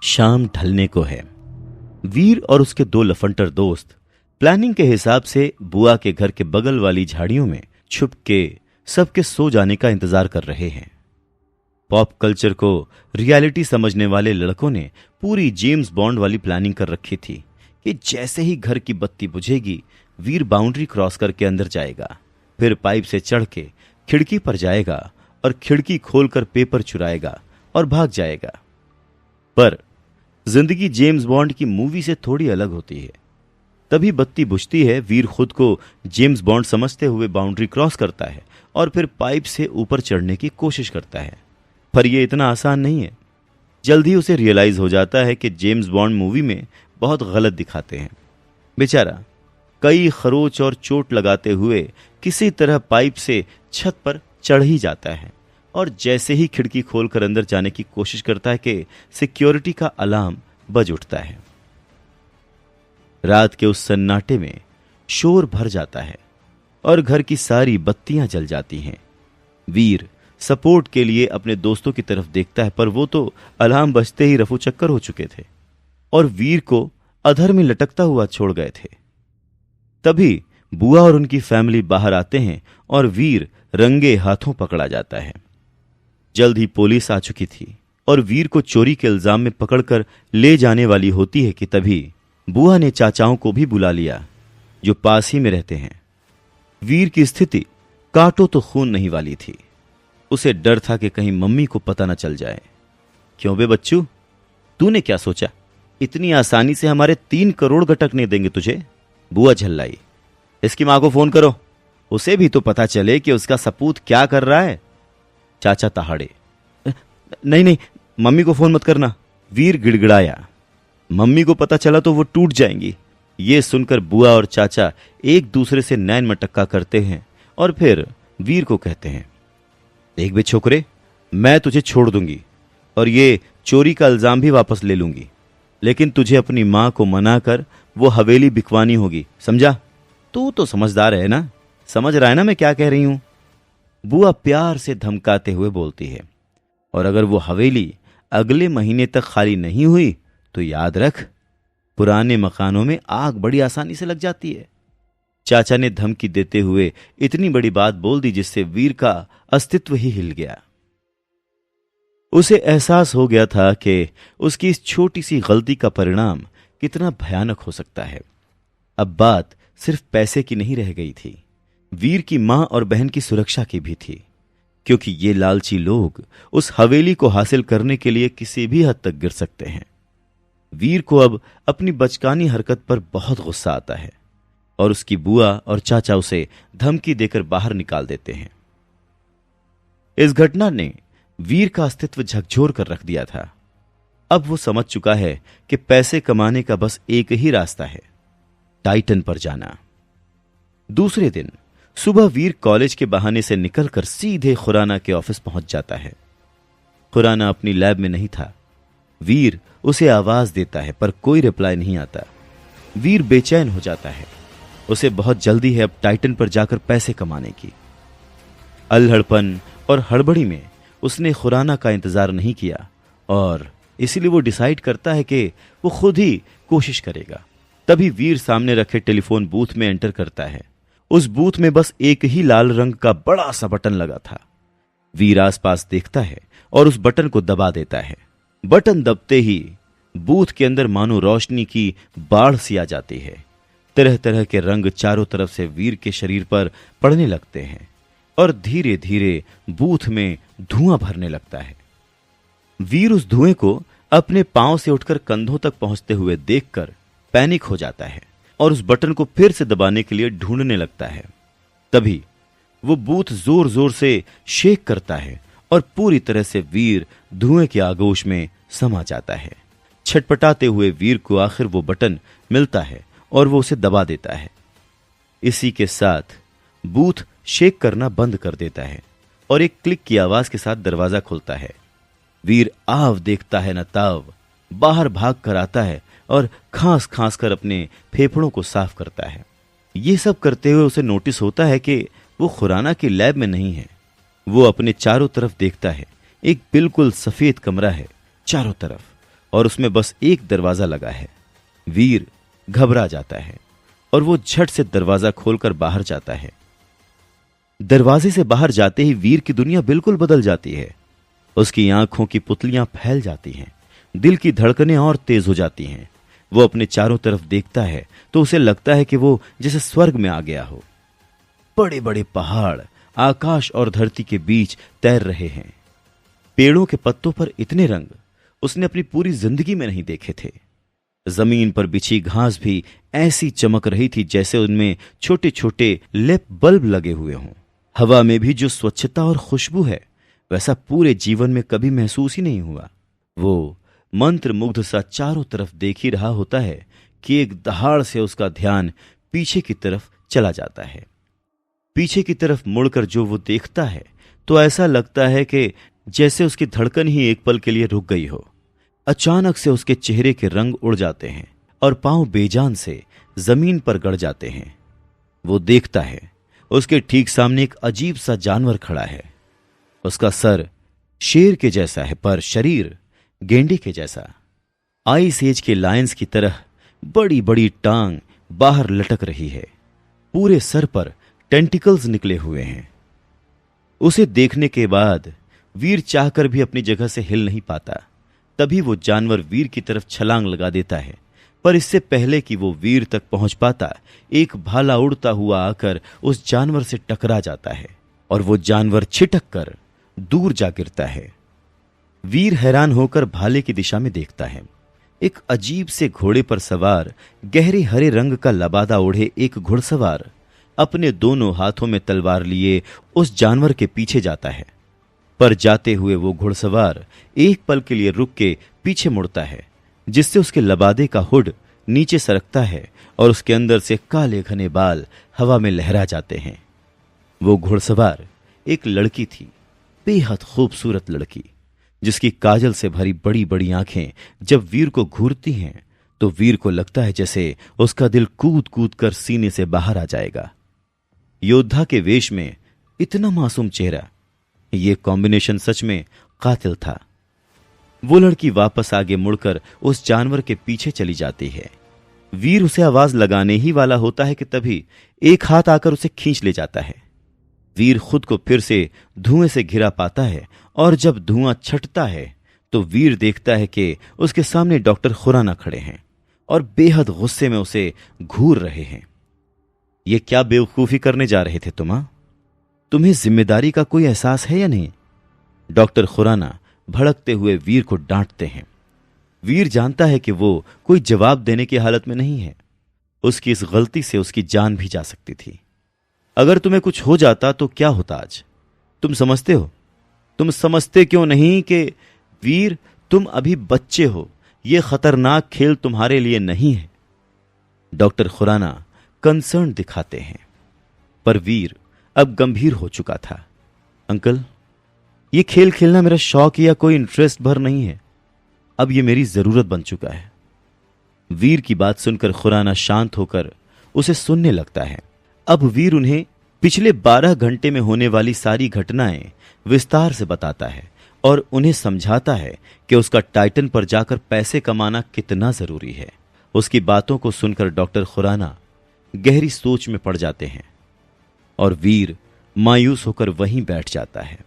शाम ढलने को है। वीर और उसके दो लफंटर दोस्त प्लानिंग के हिसाब से बुआ के घर के बगल वाली झाड़ियों में छुप के सबके सो जाने का इंतजार कर रहे हैं। पॉप कल्चर को रियलिटी समझने वाले लड़कों ने पूरी जेम्स बॉन्ड वाली प्लानिंग कर रखी थी कि जैसे ही घर की बत्ती बुझेगी वीर बाउंड्री क्रॉस करके अंदर जाएगा, फिर पाइप से चढ़ के खिड़की पर जाएगा और खिड़की खोलकर पेपर चुराएगा और भाग जाएगा। पर जिंदगी जेम्स बॉन्ड की मूवी से थोड़ी अलग होती है। तभी बत्ती बुझती है, वीर खुद को जेम्स बॉन्ड समझते हुए बाउंड्री क्रॉस करता है और फिर पाइप से ऊपर चढ़ने की कोशिश करता है। पर यह इतना आसान नहीं है। जल्द ही उसे रियलाइज हो जाता है कि जेम्स बॉन्ड मूवी में बहुत गलत दिखाते हैं। बेचारा कई खरोच और चोट लगाते हुए किसी तरह पाइप से छत पर चढ़ ही जाता है और जैसे ही खिड़की खोलकर अंदर जाने की कोशिश करता है कि सिक्योरिटी का अलार्म बज उठता है। रात के उस सन्नाटे में शोर भर जाता है और घर की सारी बत्तियां जल जाती हैं। वीर सपोर्ट के लिए अपने दोस्तों की तरफ देखता है, पर वो तो अलार्म बजते ही रफू चक्कर हो चुके थे और वीर को अधर में लटकता हुआ छोड़ गए थे। तभी बुआ और उनकी फैमिली बाहर आते हैं और वीर रंगे हाथों पकड़ा जाता है। जल्द ही पुलिस आ चुकी थी और वीर को चोरी के इल्जाम में पकड़कर ले जाने वाली होती है कि तभी बुआ ने चाचाओं को भी बुला लिया जो पास ही में रहते हैं। वीर की स्थिति काटो तो खून नहीं वाली थी। उसे डर था कि कहीं मम्मी को पता न चल जाए। क्यों बे बच्चू, तूने क्या सोचा इतनी आसानी से हमारे 3 करोड़ गटकने देंगे तुझे? बुआ झल्लाई। इसकी मां को फोन करो, उसे भी तो पता चले कि उसका सपूत क्या कर रहा है। चाचा तहाड़े। नहीं नहीं, मम्मी को फोन मत करना। वीर गिड़गिड़ाया। मम्मी को पता चला तो वो टूट जाएंगी। ये सुनकर बुआ और चाचा एक दूसरे से नैन मटक्का करते हैं और फिर वीर को कहते हैं, देख बे छोकरे, मैं तुझे छोड़ दूंगी और ये चोरी का इल्जाम भी वापस ले लूंगी, लेकिन तुझे अपनी मां को मना कर वो हवेली बिकवानी होगी, समझा? तू तो समझदार है ना, समझ रहा है ना मैं क्या कह रही हूं? बुआ प्यार से धमकाते हुए बोलती है, और अगर वो हवेली अगले महीने तक खाली नहीं हुई तो याद रख, पुराने मकानों में आग बड़ी आसानी से लग जाती है। चाचा ने धमकी देते हुए इतनी बड़ी बात बोल दी जिससे वीर का अस्तित्व ही हिल गया। उसे एहसास हो गया था कि उसकी इस छोटी सी गलती का परिणाम कितना भयानक हो सकता है। अब बात सिर्फ पैसे की नहीं रह गई थी, वीर की मां और बहन की सुरक्षा की भी थी, क्योंकि ये लालची लोग उस हवेली को हासिल करने के लिए किसी भी हद तक गिर सकते हैं। वीर को अब अपनी बचकानी हरकत पर बहुत गुस्सा आता है और उसकी बुआ और चाचा उसे धमकी देकर बाहर निकाल देते हैं। इस घटना ने वीर का अस्तित्व झकझोर कर रख दिया था। अब वो समझ चुका है कि पैसे कमाने का बस एक ही रास्ता है, टाइटन पर जाना। दूसरे दिन सुबह वीर कॉलेज के बहाने से निकलकर सीधे खुराना के ऑफिस पहुंच जाता है। खुराना अपनी लैब में नहीं था। वीर उसे आवाज देता है पर कोई रिप्लाई नहीं आता। वीर बेचैन हो जाता है। उसे बहुत जल्दी है अब टाइटन पर जाकर पैसे कमाने की। अल्हड़पन और हड़बड़ी में उसने खुराना का इंतजार नहीं किया और इसीलिए वो डिसाइड करता है कि वो खुद ही कोशिश करेगा। तभी वीर सामने रखे टेलीफोन बूथ में एंटर करता है। उस बूथ में बस एक ही लाल रंग का बड़ा सा बटन लगा था। वीर आसपास देखता है और उस बटन को दबा देता है। बटन दबते ही बूथ के अंदर मानो रोशनी की बाढ़ सी आ जाती है। तरह तरह के रंग चारों तरफ से वीर के शरीर पर पड़ने लगते हैं और धीरे धीरे बूथ में धुआं भरने लगता है। वीर उस धुएं को अपने पांव से उठकर कंधों तक पहुंचते हुए देखकर पैनिक हो जाता है और उस बटन को फिर से दबाने के लिए ढूंढने लगता है। तभी वो बूथ जोर जोर से शेक करता है और पूरी तरह से वीर धुएं के आगोश में समा जाता है। छटपटाते हुए वीर को आखिर वो बटन मिलता है और वो उसे दबा देता है। इसी के साथ बूथ शेक करना बंद कर देता है और एक क्लिक की आवाज के साथ दरवाजा खुलता है। वीर आव देखता है न ताव, बाहर भाग कर आता है और खांस खांस कर अपने फेफड़ों को साफ करता है। ये सब करते हुए उसे नोटिस होता है कि वो खुराना की लैब में नहीं है। वो अपने चारों तरफ देखता है। एक बिल्कुल सफेद कमरा है। चारों तरफ और उसमें बस एक दरवाजा लगा है। वीर घबरा जाता है और वो झट से दरवाजा खोलकर बाहर जाता है। दरवाजे से बाहर जाते ही वीर की दुनिया बिल्कुल बदल जाती है। उसकी आंखों की पुतलियां फैल जाती हैं, दिल की धड़कनें और तेज हो जाती हैं। वो अपने चारों तरफ देखता है तो उसे लगता है कि वो जैसे स्वर्ग में आ गया हो। बड़े बड़े पहाड़ आकाश और धरती के बीच तैर रहे हैं। पेड़ों के पत्तों पर इतने रंग उसने अपनी पूरी जिंदगी में नहीं देखे थे। जमीन पर बिछी घास भी ऐसी चमक रही थी जैसे उनमें छोटे छोटे लेप बल्ब लगे हुए हों। हवा में भी जो स्वच्छता और खुशबू है वैसा पूरे जीवन में कभी महसूस ही नहीं हुआ। वो मंत्र मुग्ध सा चारों तरफ देख ही रहा होता है कि एक दहाड़ से उसका ध्यान पीछे की तरफ चला जाता है। पीछे की तरफ मुड़कर जो वो देखता है तो ऐसा लगता है कि जैसे उसकी धड़कन ही एक पल के लिए रुक गई हो। अचानक से उसके चेहरे के रंग उड़ जाते हैं और पांव बेजान से जमीन पर गड़ जाते हैं। वो देखता है उसके ठीक सामने एक अजीब सा जानवर खड़ा है। उसका सर शेर के जैसा है पर शरीर गेंडे के जैसा। आइस एज के लायंस की तरह बड़ी बड़ी टांग बाहर लटक रही है। पूरे सर पर टेंटिकल्स निकले हुए हैं। उसे देखने के बाद वीर चाहकर भी अपनी जगह से हिल नहीं पाता। तभी वो जानवर वीर की तरफ छलांग लगा देता है, पर इससे पहले कि वो वीर तक पहुंच पाता एक भाला उड़ता हुआ आकर उस जानवर से टकरा जाता है और वो जानवर छिटक कर दूर जा गिरता है। वीर हैरान होकर भाले की दिशा में देखता है। एक अजीब से घोड़े पर सवार गहरे हरे रंग का लबादा ओढ़े एक घुड़सवार अपने दोनों हाथों में तलवार लिए उस जानवर के पीछे जाता है। पर जाते हुए वो घुड़सवार एक पल के लिए रुक के पीछे मुड़ता है, जिससे उसके लबादे का हुड नीचे सरकता है और उसके अंदर से काले घने बाल हवा में लहरा जाते हैं। वो घुड़सवार एक लड़की थी, बेहद खूबसूरत लड़की, जिसकी काजल से भरी बड़ी बड़ी आंखें जब वीर को घूरती हैं तो वीर को लगता है जैसे उसका दिल कूद कूद कर सीने से बाहर आ जाएगा। योद्धा के वेश में इतना मासूम चेहरा, ये कॉम्बिनेशन सच में कातिल था। वो लड़की वापस आगे मुड़कर उस जानवर के पीछे चली जाती है। वीर उसे आवाज लगाने ही वाला होता है कि तभी एक हाथ आकर उसे खींच ले जाता है। वीर खुद को फिर से धुएं से घिरा पाता है और जब धुआं छटता है तो वीर देखता है कि उसके सामने डॉक्टर खुराना खड़े हैं और बेहद गुस्से में उसे घूर रहे हैं। ये क्या बेवकूफी करने जा रहे थे तुम्हें जिम्मेदारी का कोई एहसास है या नहीं? डॉक्टर खुराना भड़कते हुए वीर को डांटते हैं। वीर जानता है कि वो कोई जवाब देने की हालत में नहीं है। उसकी इस गलती से उसकी जान भी जा सकती थी। अगर तुम्हें कुछ हो जाता तो क्या होता आज? तुम समझते हो? तुम समझते क्यों नहीं कि वीर तुम अभी बच्चे हो, यह खतरनाक खेल तुम्हारे लिए नहीं है। डॉक्टर खुराना कंसर्न दिखाते हैं, पर वीर अब गंभीर हो चुका था। अंकल, ये खेल खेलना मेरा शौक या कोई इंटरेस्ट भर नहीं है, अब ये मेरी जरूरत बन चुका है। वीर की बात सुनकर खुराना शांत होकर उसे सुनने लगता है। अब वीर उन्हें पिछले 12 घंटे में होने वाली सारी घटनाएं विस्तार से बताता है और उन्हें समझाता है कि उसका टाइटन पर जाकर पैसे कमाना कितना जरूरी है। उसकी बातों को सुनकर डॉक्टर खुराना गहरी सोच में पड़ जाते हैं और वीर मायूस होकर वहीं बैठ जाता है।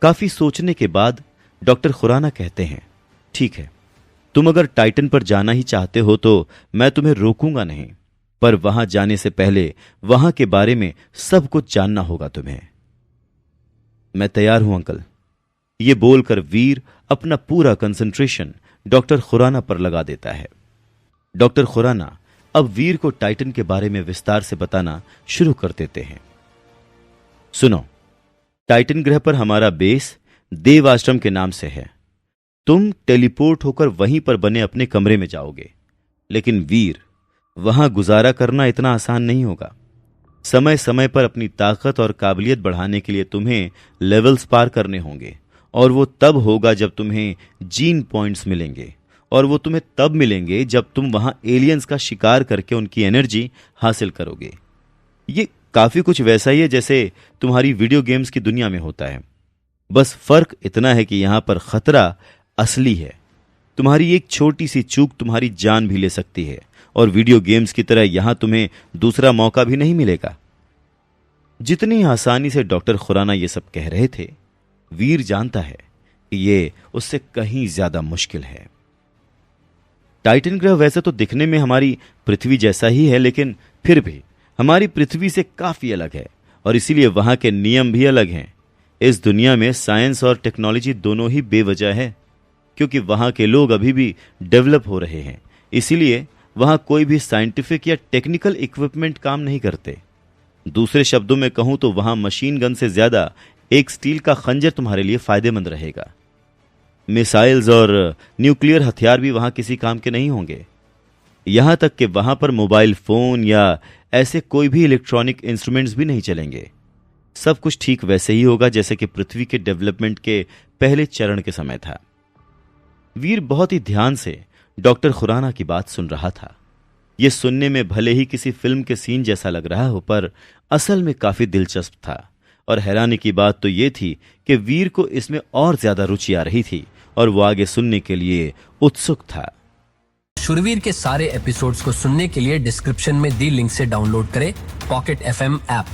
काफी सोचने के बाद डॉक्टर खुराना कहते हैं, ठीक है, तुम अगर टाइटन पर जाना ही चाहते हो तो मैं तुम्हें रोकूंगा नहीं, पर वहां जाने से पहले वहां के बारे में सब कुछ जानना होगा तुम्हें। मैं तैयार हूं अंकल। यह बोलकर वीर अपना पूरा कंसंट्रेशन डॉक्टर खुराना पर लगा देता है। डॉक्टर खुराना अब वीर को टाइटन के बारे में विस्तार से बताना शुरू कर देते हैं। सुनो, टाइटन ग्रह पर हमारा बेस देव आश्रम के नाम से है। तुम टेलीपोर्ट होकर वहीं पर बने अपने कमरे में जाओगे, लेकिन वीर वहां गुजारा करना इतना आसान नहीं होगा। समय समय पर अपनी ताकत और काबिलियत बढ़ाने के लिए तुम्हें लेवल्स पार करने होंगे और वो तब होगा जब तुम्हें जीन पॉइंट्स मिलेंगे और वो तुम्हें तब मिलेंगे जब तुम वहां एलियंस का शिकार करके उनकी एनर्जी हासिल करोगे। ये काफी कुछ वैसा ही है जैसे तुम्हारी वीडियो गेम्स की दुनिया में होता है, बस फर्क इतना है कि यहां पर खतरा असली है तुम्हारी एक छोटी सी चूक तुम्हारी जान भी ले सकती है, और वीडियो गेम्स की तरह यहां तुम्हें दूसरा मौका भी नहीं मिलेगा। जितनी आसानी से डॉक्टर खुराना ये सब कह रहे थे, वीर जानता है कि ये उससे कहीं ज्यादा मुश्किल है। टाइटन ग्रह वैसे तो दिखने में हमारी पृथ्वी जैसा ही है, लेकिन फिर भी हमारी पृथ्वी से काफी अलग है, और इसीलिए वहां के नियम भी अलग हैं। इस दुनिया में साइंस और टेक्नोलॉजी दोनों ही बेवजह है, क्योंकि वहां के लोग अभी भी डेवलप हो रहे हैं। इसीलिए वहां कोई भी साइंटिफिक या टेक्निकल इक्विपमेंट काम नहीं करते। दूसरे शब्दों में कहूं तो वहां मशीन गन से ज्यादा एक स्टील का खंजर तुम्हारे लिए फायदेमंद रहेगा। मिसाइल्स और न्यूक्लियर हथियार भी वहां किसी काम के नहीं होंगे। यहां तक कि वहां पर मोबाइल फोन या ऐसे कोई भी इलेक्ट्रॉनिक इंस्ट्रूमेंट्स भी नहीं चलेंगे। सब कुछ ठीक वैसे ही होगा जैसे कि पृथ्वी के डेवलपमेंट के पहले चरण के समय था। वीर बहुत ही ध्यान से डॉक्टर खुराना की बात सुन रहा था। यह सुनने में भले ही किसी फिल्म के सीन जैसा लग रहा हो, पर असल में काफी दिलचस्प था। और हैरानी की बात तो यह थी कि वीर को इसमें और ज्यादा रुचि आ रही थी, और वो आगे सुनने के लिए उत्सुक था। शूरवीर के सारे एपिसोड्स को सुनने के लिए डिस्क्रिप्शन में दी लिंक से डाउनलोड करें पॉकेट FM ऐप।